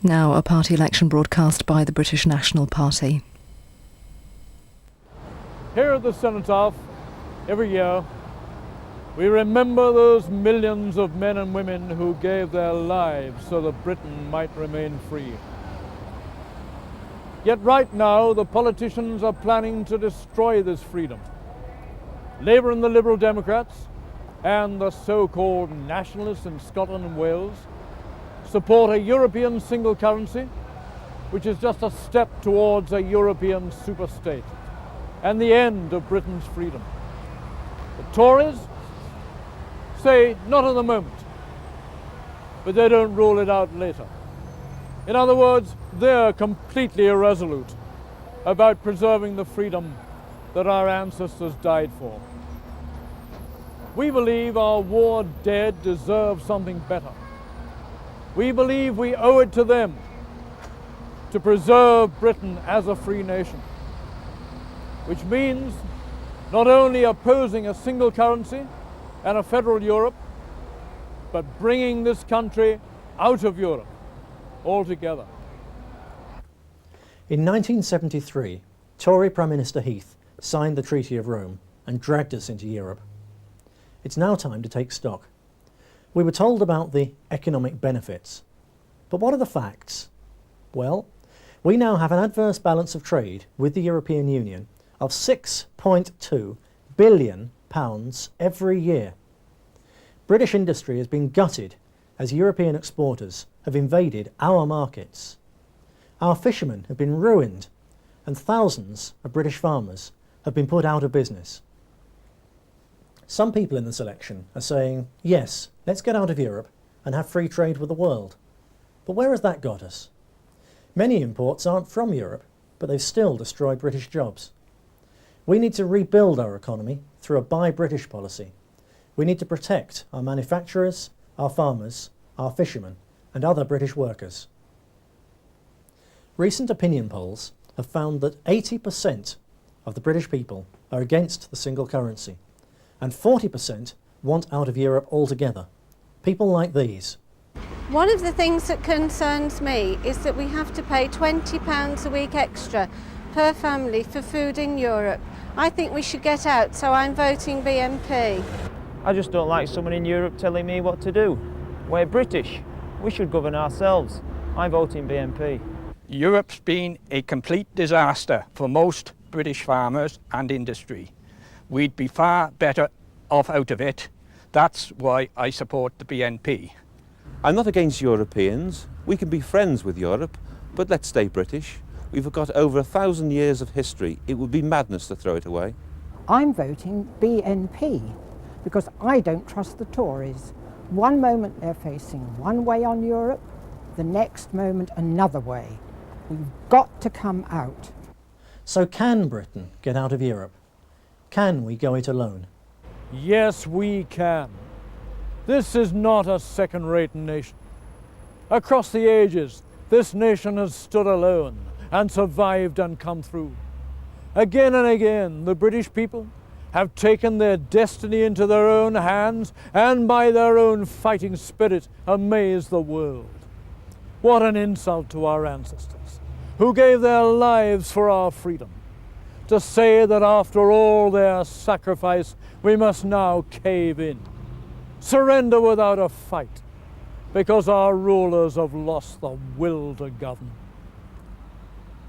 Now a party election broadcast by the British National Party. Here at the Cenotaph, every year, we remember those millions of men and women who gave their lives so that Britain might remain free. Yet right now, the politicians are planning to destroy this freedom. Labour and the Liberal Democrats, and the so-called nationalists in Scotland and Wales, support a European single currency, which is just a step towards a European superstate and the end of Britain's freedom. The Tories say not at the moment, but they don't rule it out later. In other words, they're completely irresolute about preserving the freedom that our ancestors died for. We believe our war dead deserve something better. We believe we owe it to them to preserve Britain as a free nation, which means not only opposing a single currency and a federal Europe, but bringing this country out of Europe altogether. In 1973, Tory Prime Minister Heath signed the Treaty of Rome and dragged us into Europe. It's now time to take stock. We were told about the economic benefits, but what are the facts? Well, we now have an adverse balance of trade with the European Union of £6.2 billion every year. British industry has been gutted as European exporters have invaded our markets. Our fishermen have been ruined and thousands of British farmers have been put out of business. Some people in this election are saying, yes, let's get out of Europe and have free trade with the world. But where has that got us? Many imports aren't from Europe, but they've still destroyed British jobs. We need to rebuild our economy through a Buy British policy. We need to protect our manufacturers, our farmers, our fishermen and other British workers. Recent opinion polls have found that 80% of the British people are against the single currency and 40% want out of Europe altogether. People like these. One of the things that concerns me is that we have to pay £20 a week extra per family for food in Europe. I think we should get out, so I'm voting BNP. I just don't like someone in Europe telling me what to do. We're British. We should govern ourselves. I'm voting BNP. Europe's been a complete disaster for most British farmers and industry. We'd be far better off out of it. That's why I support the BNP. I'm not against Europeans. We can be friends with Europe, but let's stay British. We've got over 1,000 years of history. It would be madness to throw it away. I'm voting BNP because I don't trust the Tories. One moment they're facing one way on Europe, the next moment another way. We've got to come out. So can Britain get out of Europe? Can we go it alone? Yes, we can. This is not a second-rate nation. Across the ages, this nation has stood alone and survived and come through. Again and again, the British people have taken their destiny into their own hands and by their own fighting spirit amazed the world. What an insult to our ancestors, who gave their lives for our freedom, to say that after all their sacrifice, we must now cave in, surrender without a fight, because our rulers have lost the will to govern.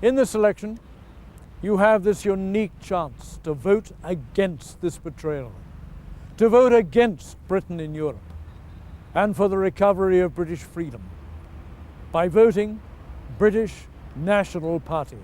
In this election, you have this unique chance to vote against this betrayal, to vote against Britain in Europe, and for the recovery of British freedom, by voting British National Party.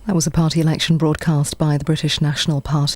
That was a party election broadcast by the British National Party.